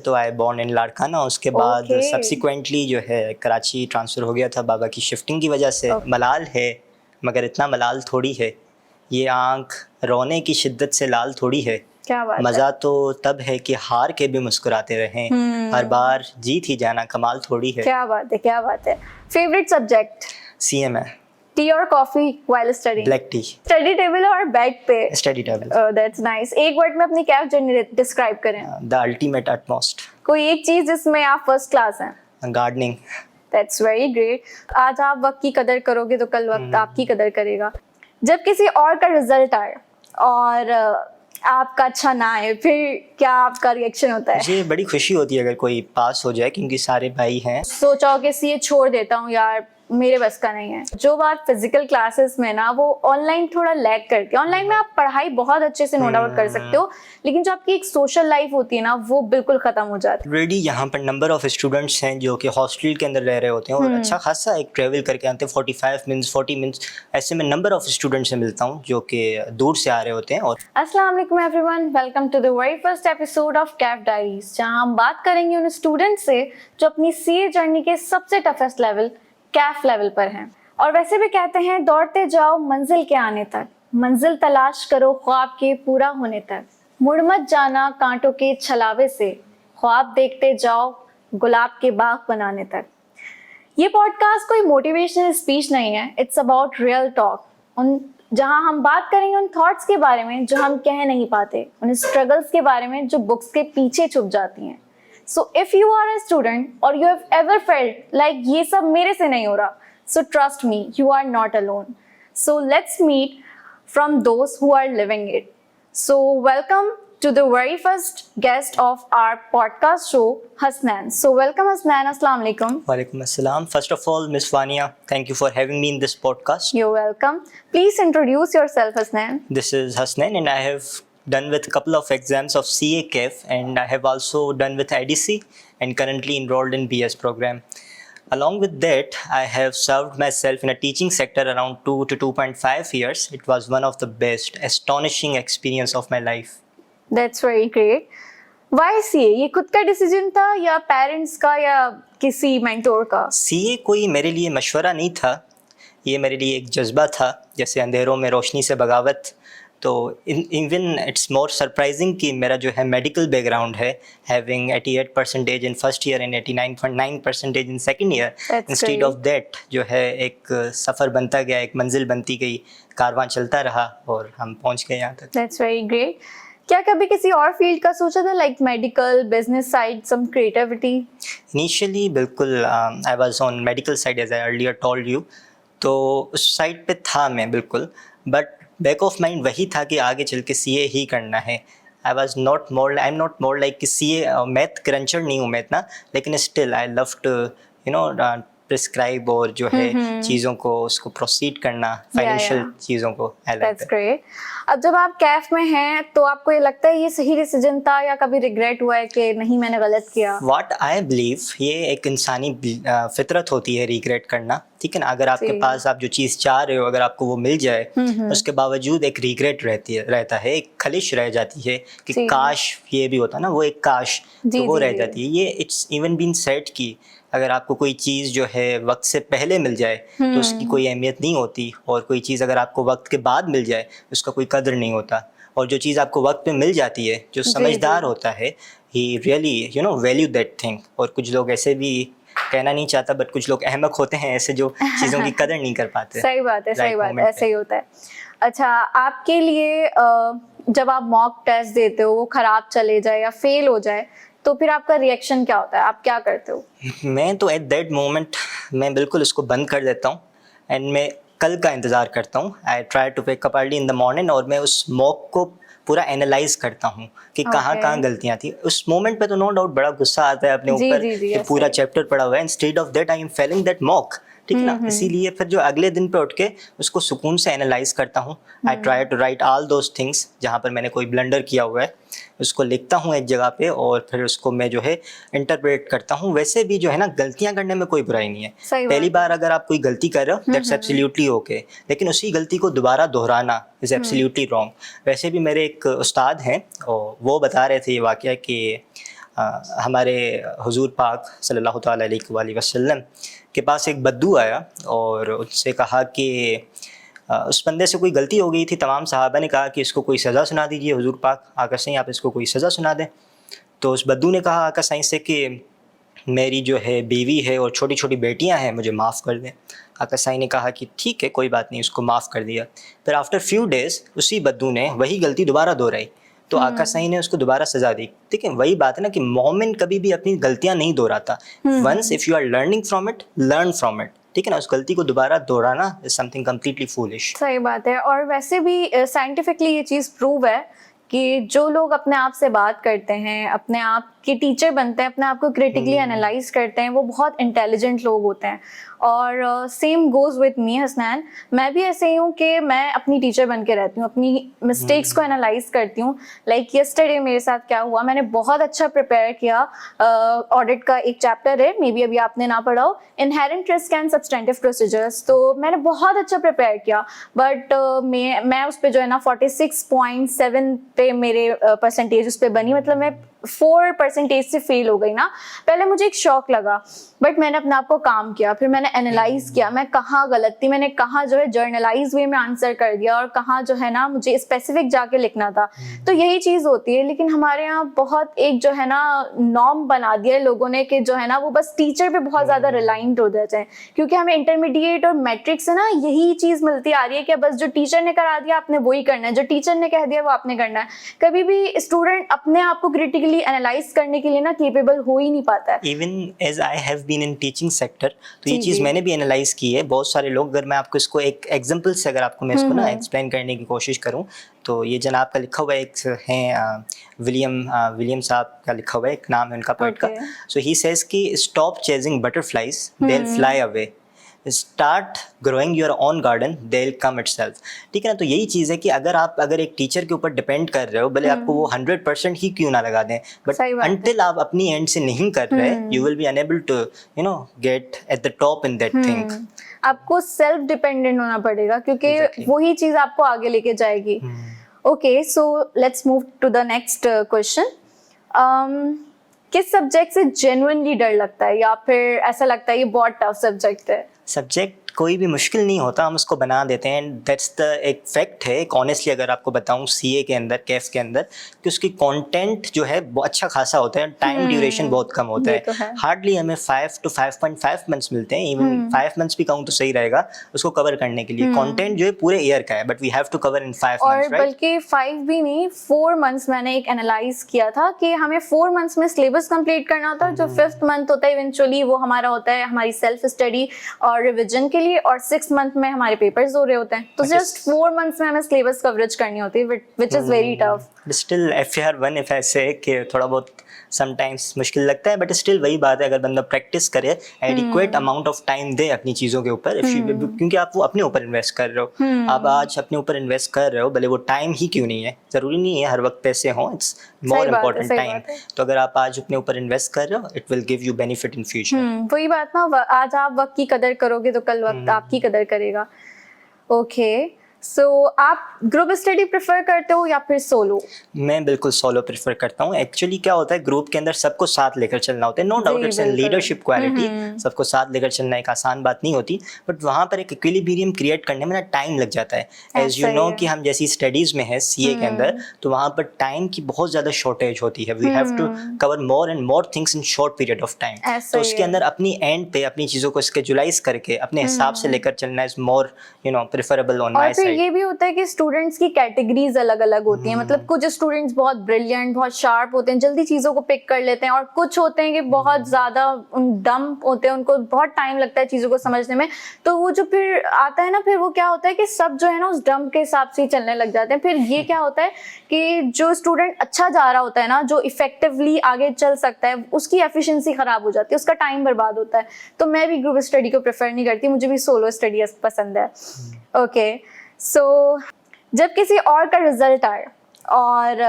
तो I born in Larkana, उसके बाद सब्सिक्वेंटली जो है कराची ट्रांसफ़र हो गया था बाबा की शिफ्टिंग की वजह से। मलाल है मगर इतना मलाल थोड़ी है, ये आँख रोने की शिद्दत से लाल थोड़ी है। क्या बात मज़ा है। तो तब है कि हार के भी मुस्कुराते रहें, हर बार जीत ही जाना कमाल थोड़ी है। क्या बात है, क्या बात है। Favourite subject? CM है। टी और coffee while study? Black T. Study table और बेड पे? Study table. That's nice. एक वर्ड में अपनी कैफ जर्नी डिस्क्राइब करें। The ultimate utmost. कोई एक चीज जिसमें आप फर्स्ट क्लास हैं? गार्डनिंग। That's very great. आज आप वक्त की कदर करोगे तो कल वक्त आपकी कदर करेगा। जब किसी और का रिजल्ट आए और आपका अच्छा ना आए, फिर क्या आपका रिएक्शन होता है? मुझे बड़ी खुशी होती है अगर कोई पास हो जाए, क्योंकि सारे भाई हैं। सोचा हो कि सीए छोड़ देता हूँ यार, मेरे बस का नहीं है। जो बात फिजिकल क्लासेस में ना, वो ऑनलाइन थोड़ा लैग करती है। ऑनलाइन में आप पढ़ाई बहुत अच्छे से नो डाउट कर सकते हो, लेकिन जो आपकी एक सोशल लाइफ होती है ना, वो बिल्कुल खत्म हो जाती है। ऑलरेडी यहाँ पर नंबर ऑफ स्टूडेंट्स हैं जो कि हॉस्टल के अंदर रह रहे होते हैं और अच्छा खासा एक ट्रैवल करके आते हैं, 45 मिनट्स 40 मिनट्स। ऐसे में नंबर ऑफ स्टूडेंट्स से मिलता हूँ जो कि दूर से आ रहे होते हैं। और अस्सलाम वालेकुम everyone, welcome to the very first episode of Kaif diaries, जहाँ हम बात करेंगे उन स्टूडेंट्स से जो अपनी सीए जर्नी के सबसे टफेस्ट लेवल कैफ लेवल पर हैं। और वैसे भी कहते हैं, दौड़ते जाओ मंजिल के आने तक, मंजिल तलाश करो ख्वाब के पूरा होने तक, मुड़ मत जाना कांटों के छलावे से, ख्वाब देखते जाओ गुलाब के बाग बनाने तक। ये पॉडकास्ट कोई मोटिवेशनल स्पीच नहीं है, इट्स अबाउट रियल टॉक, उन जहां हम बात करेंगे उन थॉट्स के बारे में जो हम कह नहीं पाते, उन स्ट्रगल्स के बारे में जो बुक्स के पीछे छुप जाती हैं। So if you are a student or you have ever felt like ये सब मेरे से नहीं हो रहा, so trust me, you are not alone. So let's meet from those who are living it. So welcome to the very first guest of our podcast show, Hasnan. So welcome Hasnan, Assalamu alaikum. Walaikum assalam. First of all, Miss Vania, thank you for having me in this podcast. You're welcome. Please introduce yourself, Hasnan. This is Hasnan and I have done with a couple of exams of CA CAF, and I have also done with IDC and currently enrolled in BS program. Along with that, I have served myself in a teaching sector around 2 to 2.5 years. It was one of the best, astonishing experience of my life. That's very great. Why CA? ये खुद का decision था या parents का या किसी mentor का? CA कोई मेरे लिए मशवरा नहीं था, ये मेरे लिए एक जज्बा था, जैसे अंधेरों में रोशनी से बगावत। तो इवन इट्स मोर सरप्राइजिंग कि मेरा जो है मेडिकल बैकग्राउंड है, having 88% in first year and 89.9% in second year. Instead of that जो है एक सफ़र बनता गया, एक मंजिल बनती गई, कारवां चलता रहा और हम पहुंच गए यहाँ तक। That's very great. क्या कभी किसी और फील्ड का सोचा था, like medical, business side, some creativity? Initially बिल्कुल I was on medical side as I earlier told you, तो उस साइड पे था मैं बिल्कुल, बट बैक ऑफ माइंड वही था कि आगे चल के CA ही करना है। I am not more like कि CA मैथ क्रंचर नहीं हूँ मैं इतना, लेकिन still I love to prescribe और जो है चीज़ों को उसको प्रोसीड करना, फाइनेंशियल चीज़ों को। That's great. अब जब आप कैफ में हैं तो आपको ये लगता है ये सही डिसीजन था या कभी रिग्रेट हुआ है कि नहीं मैंने गलत किया? What I believe, ये एक इंसानी फितरत होती है रिग्रेट करना, ठीक है ना। अगर आपके पास आप जो चीज़ चाह रहे हो, अगर आपको वो मिल जाए, उसके बावजूद एक रिग्रेट रहता है, एक खलिश रह जाती है कि काश ये भी होता ना, वो एक काश तो वो रह जाती है। ये इट्स इवन बीन सेड कि अगर आपको कोई चीज़ जो है वक्त से पहले मिल जाए तो उसकी कोई अहमियत नहीं होती, और कोई चीज़ अगर आपको वक्त के बाद मिल जाए उसका कोई कदर नहीं होता। और जो चीज़ आपको वक्त पे मिल जाती है, जो समझदार होता है, he really value that thing. और कुछ लोग ऐसे भी, कहना नहीं चाहता बट कुछ लोग अहमक होते हैं ऐसे जो चीज़ों की कदर नहीं कर पाते। सही बात है, सही बात है, ऐसे ही होता है। अच्छा, आपके लिए जब आप मॉक टेस्ट देते हो, वो खराब चले जाए या फेल हो जाए, तो फिर आपका रिएक्शन क्या होता है, आप क्या करते हो? मैं तो एट दैट मोमेंट मैं बिल्कुल उसको बंद कर देता हूँ एंड मैं कल का इंतज़ार करता हूँ। I try to wake up early in the morning और मैं उस मॉक को पूरा एनालाइज करता हूँ कि कहाँ गलतियाँ थी। उस मोमेंट पे तो नो डाउट बड़ा गुस्सा आता है अपने ऊपर कि पूरा चैप्टर पढ़ा हुआ है, instead of that I am Fehling that mock, ठीक है ना। इसीलिए फिर जो अगले दिन पे उठ के उसको सुकून से एनालाइज करता हूँ। I try to write all those things जहाँ पर मैंने कोई ब्लंडर किया हुआ है, उसको लिखता हूँ एक जगह पे और फिर उसको मैं जो है इंटरप्रेट करता हूँ। वैसे भी जो है ना, गलतियाँ करने में कोई बुराई नहीं है। पहली बार अगर आप कोई गलती कर रहे हो दैट्स एब्सोल्युटली ओके, लेकिन उसी गलती को दोबारा दोहराना इज़ एब्सोल्युटली रॉन्ग। वैसे भी मेरे एक उस्ताद हैं और वो बता रहे थे ये वाकया कि हमारे हुजूर पाक सल्लल्लाहु ताला अलैहि वसल्लम के पास एक बद्दू आया और उससे कहा कि उस बंदे से कोई गलती हो गई थी। तमाम सहाबा ने कहा कि इसको कोई सज़ा सुना दीजिए हुजूर पाक, आका सही आप इसको कोई सज़ा सुना दें। तो उस बद्दू ने कहा आका सही से कि मेरी जो है बीवी है और छोटी छोटी बेटियां हैं, मुझे माफ़ कर दें। आका सही ने कहा कि ठीक है कोई बात नहीं, उसको माफ़ कर दिया। फिर आफ्टर फ्यू डेज़ उसी बद्दू ने वही गलती दोबारा दोहराई तो आका सही ने उसको दोबारा सज़ा दी। ठीक है, वही बात है ना कि मोमिन कभी भी अपनी गलतियां नहीं दोहराता। Once if you are learning from it, learn from it. ठीक है ना, उस गलती को दोबारा दोहराना इज समथिंग कम्प्लीटली फूलिश। सही बात है। और वैसे भी साइंटिफिकली ये चीज़ प्रूव है कि जो लोग अपने आप से बात करते हैं, अपने आप के टीचर बनते हैं, अपने आप को क्रिटिकली एनालाइज करते हैं, वो बहुत इंटेलिजेंट लोग होते हैं। और same goes with me Hasnain, मैं भी ऐसे ही हूँ कि मैं अपनी टीचर बन के रहती हूँ, अपनी मिस्टेक्स को एनालाइज करती हूँ। लाइक यस्टरडे मेरे साथ क्या हुआ, मैंने बहुत अच्छा प्रिपेयर किया। ऑडिट का एक चैप्टर है, मे बी अभी आपने ना पढ़ा हो, inherent risk and substantive procedures. तो मैंने बहुत अच्छा प्रिपेयर किया, बट मैं उस पर जो है ना 46.7 पे मेरे परसेंटेज उस पर बनी, मतलब मैं 4% से फेल हो गई ना। पहले मुझे एक शॉक लगा, बट मैंने अपने आप को काम किया, फिर मैंने एनालाइज किया मैं कहाँ गलत थी, मैंने कहाँ जो है जर्नलाइज वे में आंसर कर दिया और कहाँ जो है ना मुझे स्पेसिफिक जाके लिखना था। तो यही चीज़ होती है। लेकिन हमारे यहाँ बहुत एक जो है ना नॉर्म बना दिया है लोगों ने कि जो है ना वो बस टीचर पे बहुत ज़्यादा रिलायंट हो जाते हैं, क्योंकि हमें इंटरमीडिएट और मैट्रिक से ना यही चीज़ मिलती आ रही है कि बस जो टीचर ने करा दिया आपने वही करना है, जो टीचर ने कह दिया वो आपने करना है। कभी भी स्टूडेंट अपने आप को क्रिटिकली एनालाइज करने के लिए ना केपेबल हो ही नहीं पाता है। Even as I have been in teaching sector, तो ये चीज़ मैंने भी एनालाइज की है। बहुत सारे लोग, अगर मैं आपको इसको एक एग्जांपल से अगर आपको मैं इसको ना एक्सप्लेन करने की कोशिश करूं, तो ये जनाब का लिखा हुआ एक है विलियम साहब का लिखा हुआ है, एक नाम है उनका पोइट का। सो ही सेज कि stop chasing butterflies, they will fly away, start growing your own garden, they will come itself. ठीक है ना, तो यही चीज़ है कि अगर एक टीचर के ऊपर डिपेंड कर रहे हो, भले आपको वो 100% ही क्यों ना लगा दें, बट अंटिल आप अपनी एंड से नहीं कर रहे, you will be unable to get at the top in that thing. आपको सेल्फ डिपेंडेंट होना पड़ेगा, क्योंकि वही चीज़ आपको आगे लेके जाएगी। Okay, so let's move to the next question. किस सब्जेक्ट से जेन्युइनली डर लगता है, या फिर ऐसा लगता है ये बहुत टफ सब्जेक्ट है? सब्जेक्ट कोई भी मुश्किल नहीं होता, हम उसको बना देते हैं। दैट्स द एक फैक्ट है। एक ऑनेस्टली अगर आपको बताऊं, सीए के अंदर, कैफ के अंदर, कि उसकी कंटेंट जो है बहुत अच्छा खासा होता है, टाइम ड्यूरेशन बहुत कम होता है। हार्डली हमें 5 to 5.5 मंथ्स मिलते हैं, इवन 5 मंथ्स भी कहूँ तो सही रहेगा उसको कवर करने के लिए। कंटेंट जो है पूरे ईयर का है, but we have to cover in 5 months, right? बल्कि 5 भी नहीं, 4 मंथ्स मैंने एक एनालाइज किया था कि हमें 4 मंथ्स में सिलेबस कंप्लीट करना होता है। जो 5th मंथ होता है इवेंचुअली वो हमारा होता है हमारी सेल्फ स्टडी और रिविजन के लिए, और 6th मंथ में हमारे पेपर्स हो रहे होते हैं। तो जस्ट 4 मंथ्स में हमें सिलेबस कवरेज करनी होती है, which is very tough. Still FAR1 if ऐसे कि थोड़ा बहुत समटाइम्स मुश्किल लगता है, बट स्टिल वही बात है, अगर बंदा प्रैक्टिस करे, एडिक्वेट अमाउंट ऑफ टाइम दे अपनी चीज़ों के ऊपर, क्योंकि आप वो अपने ऊपर इन्वेस्ट कर रहे हो। आप आज अपने ऊपर इन्वेस्ट कर रहे हो, भले वो टाइम ही क्यों नहीं है, ज़रूरी नहीं है हर वक्त पैसे हों, इट्स मोर इम्पोर्टेंट टाइम। तो अगर आप आज अपने ऊपर इन्वेस्ट कर रहे हो, it will give you benefit in future. वही बात ना, आज आप वक्त की कदर करोगे तो कल वक्त आपकी कदर करेगा। ओके, सो आप ग्रुप स्टडी प्रेफर करते हो या फिर सोलो? मैं बिल्कुल सोलो प्रेफर करता हूँ। एक्चुअली क्या होता है, ग्रुप के अंदर सबको साथ लेकर चलना होता है। No doubt it's an leadership quality, सबको साथ लेकर चलना एक आसान बात नहीं होती, बट वहाँ पर एक इक्विलिब्रियम क्रिएट करने में ना टाइम लग जाता है। एज यू नो कि हम जैसी स्टडीज़ में है सीए के अंदर, तो वहाँ पर टाइम की बहुत ज़्यादा शॉर्टेज होती है। We have to cover more and more things in short period of time. तो उसके अंदर अपनी एंड पे अपनी चीज़ों को स्केजुलाइज करके अपने हिसाब से लेकर चलना is more preferable on my side. ये भी होता है कि स्टूडेंट्स की कैटेगरीज अलग अलग होती हैं। मतलब कुछ स्टूडेंट्स बहुत ब्रिलियंट, बहुत शार्प होते हैं, जल्दी चीज़ों को पिक कर लेते हैं, और कुछ होते हैं कि बहुत ज़्यादा डम होते हैं, उनको बहुत टाइम लगता है चीज़ों को समझने में। तो वो जो फिर आता है ना, फिर वो क्या होता है कि सब जो है ना उस डम के हिसाब से ही चलने लग जाते हैं। फिर ये क्या होता है कि जो स्टूडेंट अच्छा जा रहा होता है ना, जो इफेक्टिवली आगे चल सकता है, उसकी एफिशिएंसी खराब हो जाती है, उसका टाइम बर्बाद होता है। तो मैं भी ग्रुप स्टडी को प्रेफर नहीं करती, मुझे भी सोलो स्टडी पसंद है। ओके, सो जब किसी और का रिजल्ट आए और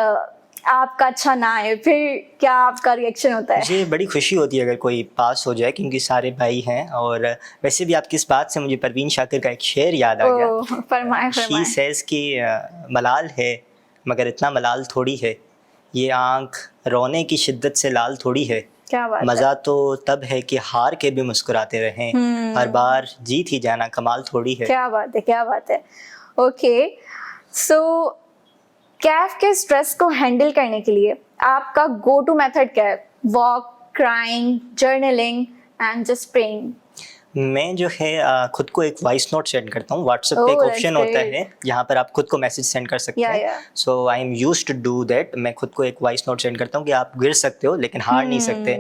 आपका अच्छा ना आए, फिर क्या आपका रिएक्शन होता है? मुझे बड़ी खुशी होती है अगर कोई पास हो जाए, क्योंकि सारे भाई हैं। और वैसे भी आपकी इस बात से मुझे परवीन शाकिर का एक शेर याद आ गया। फरमाएं। शी सेज कि मलाल है मगर इतना मलाल थोड़ी है, ये आँख रोने की शिद्दत से लाल थोड़ी है, क्या बात है। मजा तो तब है कि हार के भी मुस्कुराते रहें, हर बार जीत ही जाना कमाल थोड़ी है। क्या बात है, क्या बात है। ओके, सो कैफ के स्ट्रेस को हैंडल करने के लिए आपका गो टू मेथड क्या है? Walk, crying, journaling and just praying? मैं जो है खुद को एक वॉइस नोट सेंड करता हूँ। व्हाट्सएप पे एक Oh, that's ऑप्शन होता great. है जहाँ पर आप खुद को मैसेज सेंड कर सकते Yeah, हैं। yeah. So I am used to do that. मैं खुद को एक वॉइस नोट सेंड करता हूँ कि आप गिर सकते हो लेकिन हार नहीं सकते।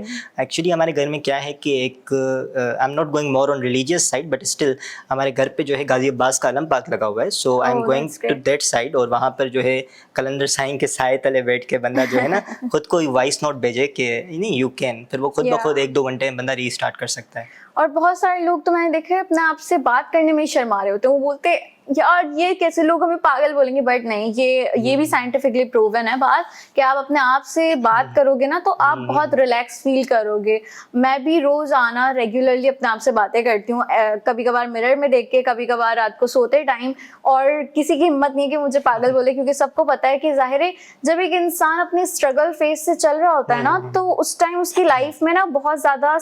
एक्चुअली हमारे घर में क्या है कि एक आई am not going more on religious side, but still हमारे घर पे जो है गाजी अब्बास का आलम पाक लगा हुआ है। So I am Oh, going that's to great. That side, और वहाँ पर जो है कलंदर साईं के साए तले बैठ के बंदा जो है ना खुद को वॉइस नोट भेजे कि नहीं यू कैन, फिर वो खुद ब Yeah. खुद 1-2 घंटे में बंदा रीस्टार्ट कर सकता है। और बहुत सारे लोग तो मैंने देखे हैं अपने आप से बात करने में ही शर्मा रहे होते हैं। वो बोलते हैं यार ये कैसे, लोग हमें पागल बोलेंगे, बट नहीं, ये भी साइंटिफिकली प्रूवन है बात कि आप अपने आप से बात करोगे ना तो आप बहुत रिलैक्स फील करोगे। मैं भी रोज आना रेगुलरली अपने आप से बातें करती हूँ, कभी कभार मिरर में देख के, कभी कभार रात को सोते टाइम, और किसी की हिम्मत नहीं है कि मुझे पागल बोले, क्योंकि सबको पता है कि जाहिर है जब एक इंसान अपनी स्ट्रगल फेज से चल रहा होता है ना तो उस टाइम उसकी लाइफ में ना बहुत ज्यादा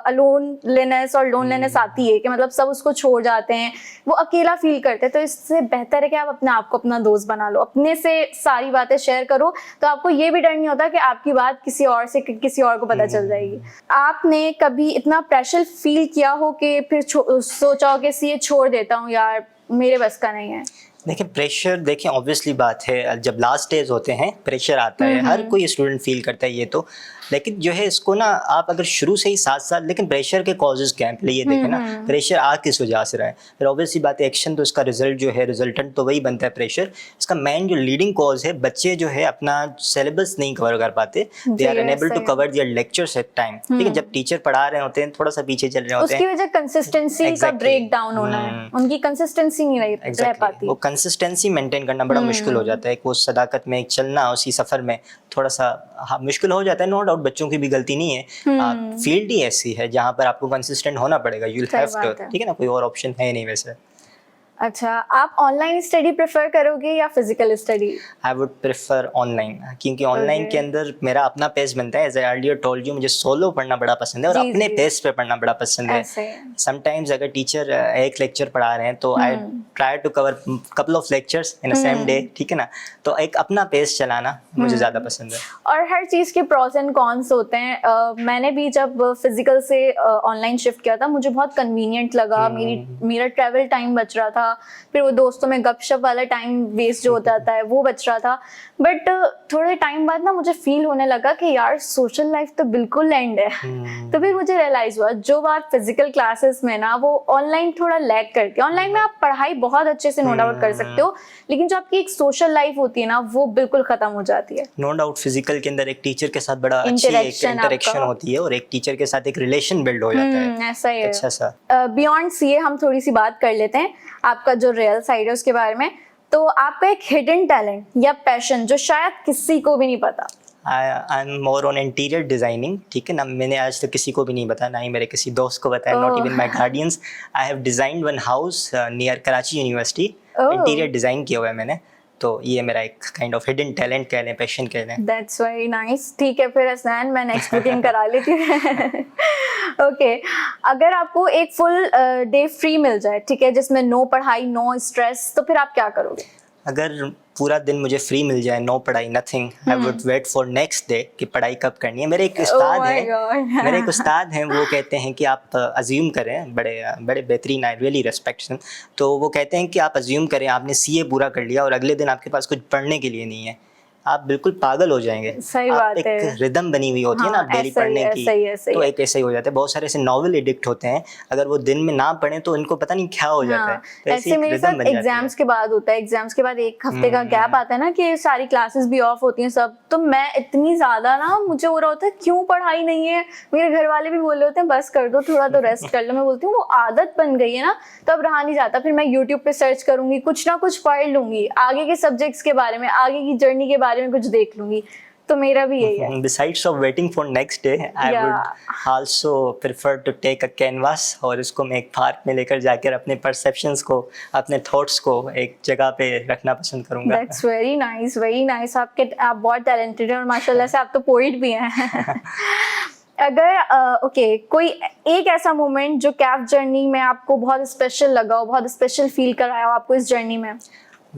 अलोनलीनेस और लोनलीनेस आती है कि मतलब सब उसको छोड़ जाते हैं, वो अकेला फील करते हैं। तो इससे बेहतर है कि आप अपने आप को अपना दोस्त बना लो, अपने से सारी बातें शेयर करो, तो आपको ये भी डर नहीं होता कि आपकी बात किसी और से किसी और को पता चल जाएगी। आपने कभी इतना प्रेशर फील किया हो कि फिर सोचा हो कि ये छोड़ देता हूँ यार, मेरे बस का नहीं है? देखिए प्रेशर, देखिए ऑब्वियसली बात है जब लास्ट डेज होते हैं प्रेशर आता है, हर कोई स्टूडेंट फील करता है ये तो। लेकिन जो है इसको ना आप अगर शुरू से ही साथ, लेकिन प्रेशर के कॉजेज क्या हैं पहले ये देखें ना, प्रेशर आ किस वजह से रहा है। फिर ऑब्वियसली बात है एक्शन, तो इसका रिजल्ट जो है रिजल्टेंट तो वही बनता है प्रेशर। इसका मेन जो लीडिंग कॉज है, बच्चे जो है अपना सिलेबस नहीं कवर कर पाते, they are unable to cover their lectures at time. ठीक है, जब टीचर पढ़ा रहे होते हैं थोड़ा सा पीछे चल रहे होते हैं, उसकी वजह कंसिस्टेंसी का ब्रेक डाउन होना है, उनकी कंसिस्टेंसी नहीं रह पाती। वो कंसिस्टेंसी मेंटेन करना बड़ा मुश्किल हो जाता है। वो सदाकत में चलना उसी सफर में थोड़ा सा मुश्किल हो जाता है। नो डाउट बच्चों की भी गलती नहीं है, फील्ड ही ऐसी है जहाँ पर आपको कंसिस्टेंट होना पड़ेगा, यू विल हैव टू। ठीक है ना, कोई और ऑप्शन है नहीं वैसे। अच्छा, आप ऑनलाइन स्टडी प्रेफर करोगे या physical study? I would prefer online, क्योंकि ऑनलाइन के अंदर मेरा अपना पेस बनता है। As I earlier told you, मुझे सोलो पढ़ना बड़ा पसंद है और अपने पेस पे पढ़ना बड़ा पसंद है। समटाइम्स अगर टीचर एक लेक्चर पढ़ा रहे हैं तो I try to cover couple of lectures in a same day. ठीक है ना, तो एक अपना पेस चलाना मुझे ज़्यादा पसंद है। और हर चीज़ के प्रॉस एंड कॉन्स होते हैं। मैंने भी जब फिजिकल से ऑनलाइन शिफ्ट किया था मुझे बहुत कन्वीनियंट लगा, मेरा ट्रैवल टाइम बच रहा था, फिर वो दोस्तों में गपशप वाला टाइम वेस्ट जो हो जाता है वो बच रहा था। बट थोड़े टाइम बाद ना मुझे फील होने लगा कि यार सोशल लाइफ तो बिल्कुल एंड है। तो फिर मुझे रियलाइज हुआ जो बात फिजिकल क्लासेस में ना वो ऑनलाइन थोड़ा लैग करती है। ऑनलाइन में आप पढ़ाई बहुत अच्छे से नो डाउट कर सकते हो, लेकिन जो आपकी एक सोशल लाइफ होती है ना वो बिल्कुल खत्म हो जाती है। नो डाउट फिजिकल के अंदर एक टीचर के साथ बड़ा अच्छी एक इंटरेक्शन होती है और एक टीचर के साथ एक रिलेशन बिल्ड हो जाता है। ऐसा ही है। अच्छा सा बियॉन्ड सीए हम थोड़ी सी बात कर लेते हैं, आपका जो रियल साइड है उसके बारे में। तो आपका एक हिडन टैलेंट या पैशन जो शायद किसी को भी नहीं पता? I am more on interior designing. ठीक है ना, मैंने आज तक किसी को भी नहीं बताया, ना ही मेरे किसी दोस्त को बताया, not even my guardians. I have designed one house near Karachi university, interior design किया हुआ है मैंने। तो ये मेरा एक काइंड ऑफ हिडन टैलेंट कह लें, पैशन कह लें। That's very nice. ठीक है, फिर हसनैन मैं नेक्स्ट बुकिंग करा लेती हूँ। ओके, अगर आपको एक फुल डे फ्री मिल जाए, ठीक है, जिसमें नो पढ़ाई नो स्ट्रेस, तो फिर आप क्या करोगे? अगर पूरा दिन मुझे फ्री मिल जाए, नो पढ़ाई nothing, I would wait for next day कि पढ़ाई कब करनी है। मेरे एक उस्ताद हैं, मेरे एक उस्ताद हैं, वो कहते हैं कि आप अज्यूम करें, बड़े बड़े बेहतरीन, आई रियली रिस्पेक्ट हिम। तो वो कहते हैं कि आप अज्यूम करें आपने सीए पूरा कर लिया और अगले दिन आपके पास कुछ पढ़ने के लिए नहीं है, आप बिल्कुल पागल हो जाएंगे। सही बात है। एक रिदम बनी हुई होती है ना डेली पढ़ने की, तो एक ऐसे ही हो जाता है। बहुत सारे ऐसे नॉवल एडिक्ट होते हैं, अगर वो दिन में ना पढ़ें तो उनको पता नहीं क्या हो जाता है। तो ऐसे मेरे साथ एग्जाम्स के बाद होता है, एग्जाम्स के बाद एक हफ्ते का गैप आता है ना कि सारी क्लासेस भी ऑफ होती हैं सब, तो मैं इतनी ज्यादा ना मुझे हो रहा होता है क्यों पढ़ाई नहीं है। मेरे घर वाले भी बोल रहे होते हैं बस कर दो, थोड़ा तो रेस्ट कर लो। मैं बोलती हूँ वो आदत बन गई है ना, तब रहा नहीं जाता। फिर मैं यूट्यूब पे सर्च करूंगी, कुछ ना कुछ पढ़ लूंगी, आगे के सब्जेक्ट्स के बारे में, आगे की जर्नी के बारे में कुछ देख लूंगी। तो तो मेरा भी यही है। Besides of waiting for next day, I Yeah. would also prefer to take a canvas और उसको मैं एक पार्क में लेकर जाकर अपने perceptions को, अपने thoughts को एक जगह पे रखना पसंद करूँगा। That's very nice, very nice. आप बहुत टैलेंटेड हैं और माशाल्लाह से आप तो पोइट भी हैं। अगर ओके कोई एक ऐसा मोमेंट जो कैफ जर्नी में आपको बहुत स्पेशल लगा हो, बहुत स्पेशल फील कराया हो आपको इस जर्नी में?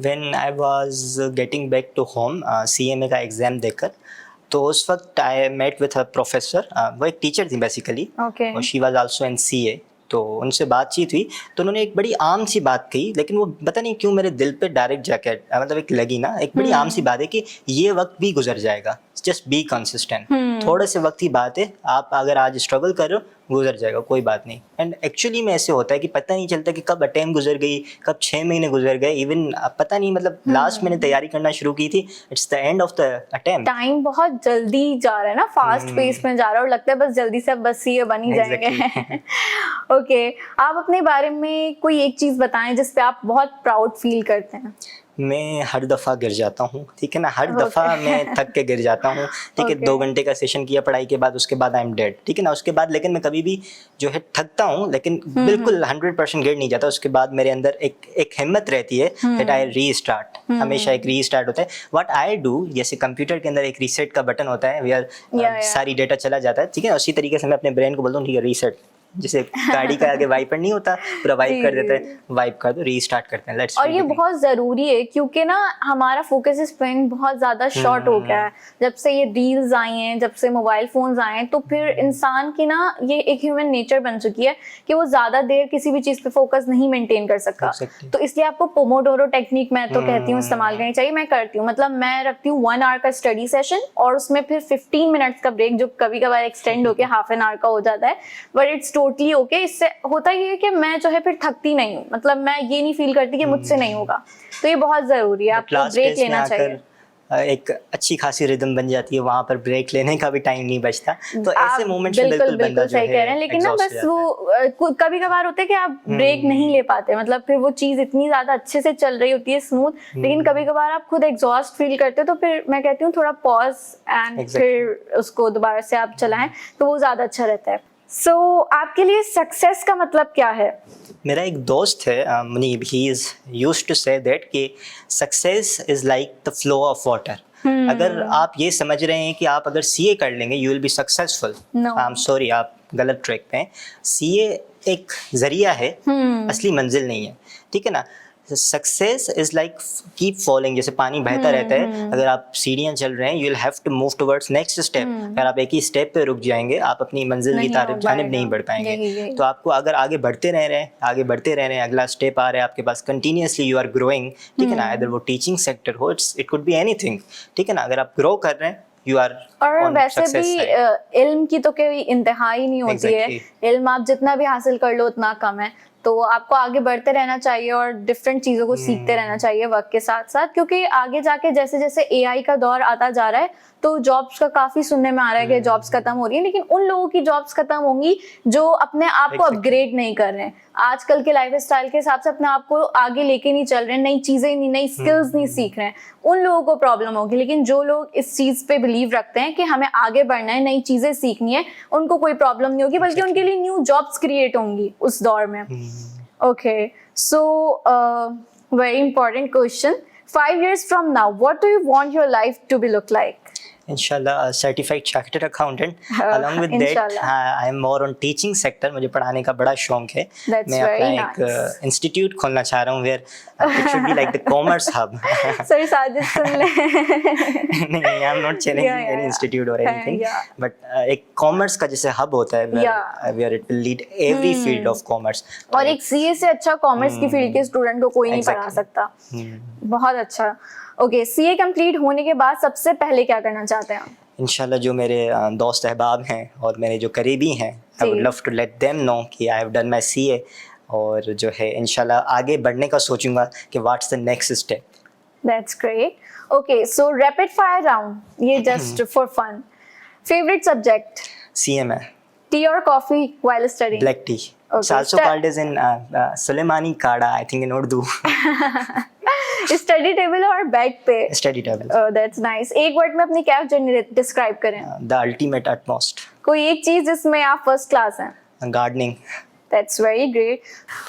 When I was getting back to home, CMA का एग्ज़ाम देकर, तो उस वक्त I met with a professor, वो एक टीचर थी बेसिकली, Okay. और she was also in CA, तो उनसे बातचीत हुई तो उन्होंने एक बड़ी आम सी बात कही, लेकिन वो पता नहीं क्यों मेरे दिल पे डायरेक्ट जाके मतलब एक लगी ना, एक बड़ी आम सी बात है कि ये वक्त भी गुजर जाएगा, जस्ट बी कंसिस्टेंट। थोड़े से वक्त की बात है, आप अगर आज स्ट्रगल कर रहे हो गुजर जाएगा, कोई बात नहीं। एंड एक्चुअली में ऐसे होता है कि पता नहीं चलता कि कब अटेम्प्ट गुजर गई, कब 6 महीने गुजर गए, इवन पता नहीं, मतलब लास्ट मैंने तैयारी करना शुरू की थी, it's the end of the attempt. Time बहुत जल्दी जा रहा है ना, फास्ट पेस में जा रहा है और लगता है बस जल्दी से अब बस ये बन ही जाएंगे। ओके, आप अपने बारे में कोई एक चीज बताएं जिस पे आप बहुत प्राउड फील करते हैं। मैं हर दफ़ा गिर जाता हूँ, ठीक है ना, हर दफ़ा मैं थक के गिर जाता हूँ, ठीक है। 2 घंटे का सेशन किया पढ़ाई के बाद, उसके बाद आई एम डेड, ठीक है ना। उसके बाद लेकिन मैं कभी भी जो है थकता हूँ, लेकिन बिल्कुल 100% गिर नहीं जाता। उसके बाद मेरे अंदर एक हिम्मत रहती है दैट आई रीस्टार्ट, हमेशा एक रीस्टार्ट होता है। व्हाट आई डू, जैसे कंप्यूटर के अंदर एक रीसेट का बटन होता है, वेयर सारी डेटा चला जाता है, ठीक है। उसी तरीके से मैं अपने ब्रेन को बोलता हूँ ठीक है रीसेट, जैसे गाड़ी का आगे वाइपर नहीं होता, पूरा वाइप कर देता है, वाइप कर दो, रीस्टार्ट करते हैं, लेट्स। और ये बहुत ज़रूरी है क्योंकि ना हमारा फोकस स्पेन बहुत ज़्यादा शॉर्ट हो गया है जब से ये रील्स आई हैं, जब से मोबाइल फोन्स आए हैं। तो फिर इंसान की ना ये एक ह्यूमन नेचर बन चुकी है कि वो ज़्यादा देर किसी भी चीज़ पे फोकस नहीं मेंटेन कर सकता। तो इसलिए आपको पोमोडोरो टेक्निक मैं तो कहती हूँ इस्तेमाल करनी चाहिए। मैं करती हूँ, मतलब मैं रखती हूँ 1 आवर का स्टडी सेशन और उसमें फिर 15 मिनट्स का ब्रेक, जो कभी कभार एक्सटेंड होके हाफ एन आवर का हो जाता है, बट इट्स टोटली ओके। इससे होता ये है कि मैं जो है फिर थकती नहीं हूँ, मतलब मैं ये नहीं फील करती कि मुझसे नहीं होगा। तो ये बहुत जरूरी है, आपको ब्रेक लेना चाहिए। एक अच्छी खासी रिदम बन जाती है, वहां पर ब्रेक लेने का भी टाइम नहीं बचता। तो ऐसे मोमेंट्स में बिल्कुल बंदा जो है, कह रहे हैं, लेकिन ना बस वो कभी कभार होता है कि आप ब्रेक नहीं ले पाते, मतलब फिर वो चीज इतनी ज्यादा अच्छे से चल रही होती है स्मूथ, लेकिन कभी कभार आप खुद एग्जॉस्ट फील करते हो, तो फिर मैं कहती हूँ थोड़ा पॉज एंड फिर उसको दोबारा से आप चलाएं तो वो ज्यादा अच्छा रहता है। So, आपके लिए सक्सेस का मतलब क्या है? मेरा एक दोस्त है Munib, he is used to say that कि success is like the flow of water. अगर आप ये समझ रहे हैं कि आप अगर सीए कर लेंगे you will be successful, I am sorry, आप गलत ट्रैक पे हैं। सीए एक जरिया है, असली मंजिल नहीं है, ठीक है ना। Success is like keep following, जैसे पानी बहता रहता है, अगर आप सीढ़ियां चल रहे हैं you will have to move towards next step. अगर आप एक ही स्टेप पे रुक जाएंगे आप अपनी मंजिल की जानिब नहीं बढ़ पाएंगे। तो आपको अगर आगे बढ़ते रह रहे हैं, अगला स्टेप आ रहा है आपके पास, कंटिन्यूसली यू आर ग्रोइंग, ठीक है ना। अगर वो टीचिंग सेक्टर हो, इट कुड बी एनीथिंग, ठीक है ना। अगर आप ग्रो कर रहे हैं यू आर, और वैसे भी इल्म की तो कोई इंतहा ही नहीं होती है। इल्म आप जितना भी हासिल कर लो उतना कम है, तो आपको आगे बढ़ते रहना चाहिए और डिफरेंट चीज़ों को सीखते रहना चाहिए वक्त के साथ साथ, क्योंकि आगे जाके जैसे जैसे एआई का दौर आता जा रहा है तो जॉब्स का काफी सुनने में आ रहा है कि जॉब्स खत्म हो रही है, लेकिन उन लोगों की जॉब्स खत्म होंगी जो अपने आप को अपग्रेड नहीं कर रहे हैं, आजकल के लाइफस्टाइल के हिसाब से अपने आप को आगे लेके नहीं चल रहे हैं, नई चीजें नहीं, नई स्किल्स नहीं सीख रहे हैं, उन लोगों को प्रॉब्लम होगी। लेकिन जो लोग इस चीज पे बिलीव रखते हैं कि हमें आगे बढ़ना है, नई चीजें सीखनी है, उनको कोई प्रॉब्लम नहीं होगी, बल्कि उनके लिए न्यू जॉब्स क्रिएट होंगी उस दौर में। Okay, so very important question. 5 years from now, what do you want your life to be look like? Inshallah, a certified chartered accountant. Along with that, I am more on teaching sector. मुझे पढ़ाने का बड़ा शौक है। मैं अपना एक institute खोलना चाह रहा हूँ where it should be like the commerce hub. Sorry, Sajid सुन ले। नहीं, I am not challenging any institute or anything. But एक commerce का जैसे hub होता है where it will lead every field of commerce. और एक CA से अच्छा commerce की फील्ड के स्टूडेंट को कोई नहीं पढ़ा सकता। बहुत अच्छा। ओके, सीए कंप्लीट होने के बाद सबसे पहले क्या करना चाहते हैं? इंशाल्लाह जो मेरे दोस्त अहबाब हैं और मेरे जो करीबी हैं, I would love to let them know कि I have done my CA, और जो है इंशाल्लाह आगे बढ़ने का सोचूंगा कि what's the next step. That's great. Okay, so rapid fire round, ये just for fun. Favourite subject? CA में। टी और coffee while studying? Black tea. It's also called as in Suleimani Kada, I think in Urdu. Study table और bed पे? Study table. That's nice. एक word में अपनी Kaif journey describe करें। The ultimate utmost. कोई एक चीज जिसमें आप फर्स्ट क्लास हैं? Gardening. That's very great.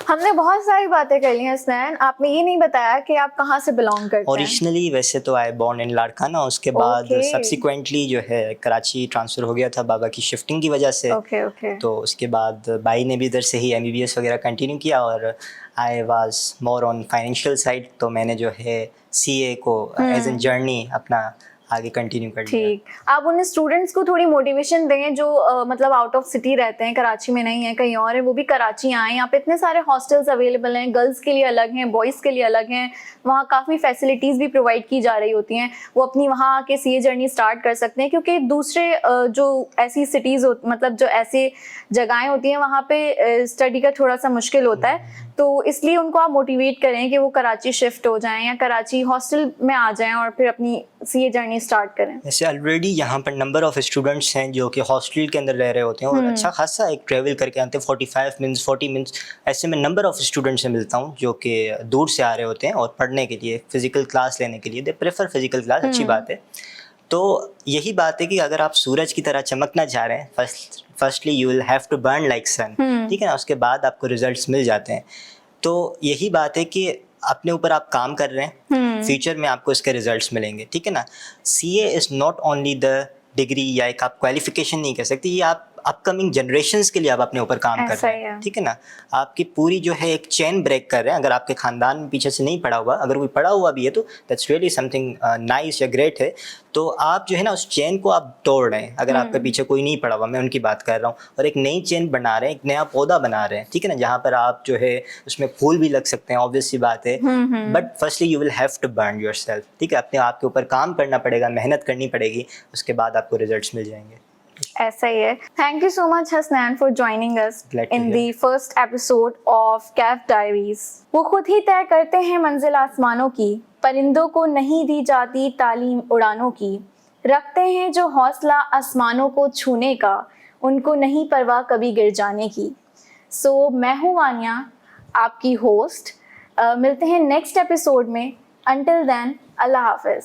हमने बहुत सारी बातें कर ली हैं स्नैन, आपने ये नहीं बताया कि आप कहाँ से बिलोंग करते हैं। ओरिजिनली वैसे तो आई बॉर्न इन लाड़काना, उसके बाद Okay. सब्सिक्वेंटली जो है कराची ट्रांसफ़र हो गया था बाबा की शिफ्टिंग की वजह से। Okay okay. तो उसके बाद भाई ने भी इधर से ही MBBS वगैरह कंटिन्यू किया और I was more on financial side, तो मैंने जो है CA को एज एन जर्नी अपना आगे कंटिन्यू कर लिया। ठीक, आप उन स्टूडेंट्स को थोड़ी मोटिवेशन दें जो मतलब आउट ऑफ सिटी रहते हैं, कराची में नहीं है, कहीं और है, वो भी कराची आए। यहाँ पे इतने सारे हॉस्टल्स अवेलेबल हैं, गर्ल्स के लिए अलग हैं, बॉयज़ के लिए अलग हैं, वहाँ काफ़ी फैसिलिटीज़ भी प्रोवाइड की जा रही होती हैं। वो अपनी वहाँ आके CA जर्नी स्टार्ट कर सकते हैं, क्योंकि दूसरे जो ऐसी सिटीज़ मतलब जो ऐसी जगहें होती हैं वहाँ पे स्टडी का थोड़ा सा मुश्किल होता है, तो इसलिए उनको आप मोटिवेट करें कि वो कराची शिफ्ट हो जाएं या कराची हॉस्टल में आ जाएं और फिर अपनी CA जर्नी स्टार्ट करें। जैसे ऑलरेडी यहाँ पर नंबर ऑफ़ स्टूडेंट्स हैं जो कि हॉस्टल के अंदर रह रहे होते हैं और अच्छा खासा एक ट्रैवल करके आते हैं, 45 मिनट्स 40 मिनट्स, ऐसे में नंबर ऑफ़ स्टूडेंट्स से मिलता हूँ जो कि दूर से आ रहे होते हैं और पढ़ने के लिए, फिज़िकल क्लास लेने के लिए। दे प्रेफर फिज़िकल क्लास, अच्छी बात है। तो यही बात है कि अगर आप सूरज की तरह चमकना चाह रहे हैं, firstly you will have to burn like sun, ठीक है ना, उसके बाद आपको रिजल्ट्स मिल जाते हैं। तो यही बात है कि अपने ऊपर आप काम कर रहे हैं, फ्यूचर में आपको इसके रिजल्ट्स मिलेंगे, ठीक है ना। CA is not only the degree या एक आप क्वालिफिकेशन नहीं कह सकते, ये आप अपकमिंग जनरेशंस के लिए आप अपने ऊपर काम कर रहे हैं, ठीक है ना। आपकी पूरी जो है एक चेन ब्रेक कर रहे हैं। अगर आपके खानदान में पीछे से नहीं पड़ा हुआ, अगर कोई पड़ा हुआ भी है तो दैट्स रियली समथिंग नाइस या ग्रेट है। तो आप जो है ना उस चेन को आप तोड़ रहे हैं, अगर आपके पीछे कोई नहीं पड़ा हुआ, मैं उनकी बात कर रहा हूँ, और एक नई चेन बना रहे हैं, एक नया पौधा बना रहे हैं, ठीक है ना, जहाँ पर आप जो है उसमें फूल भी लग सकते हैं, ऑब्वियस सी बात है। But firstly you will have to burn yourself, ठीक है, अपने आप के ऊपर काम करना पड़ेगा, मेहनत करनी पड़ेगी, उसके बाद आपको रिजल्ट्स मिल जाएंगे। ऐसा ही है। Thank you so much Hasnain for joining us in the first episode of Kaif diaries. वो खुद ही तय करते हैं मंजिल आसमानों की, परिंदों को नहीं दी जाती तालीम उड़ानों की, रखते हैं जो हौसला आसमानों को छूने का, उनको नहीं परवाह कभी गिर जाने की। सो मैं हूँ वानिया, आपकी होस्ट। मिलते हैं नेक्स्ट एपिसोड में। अंटिल देन, अल्लाह हाफिज।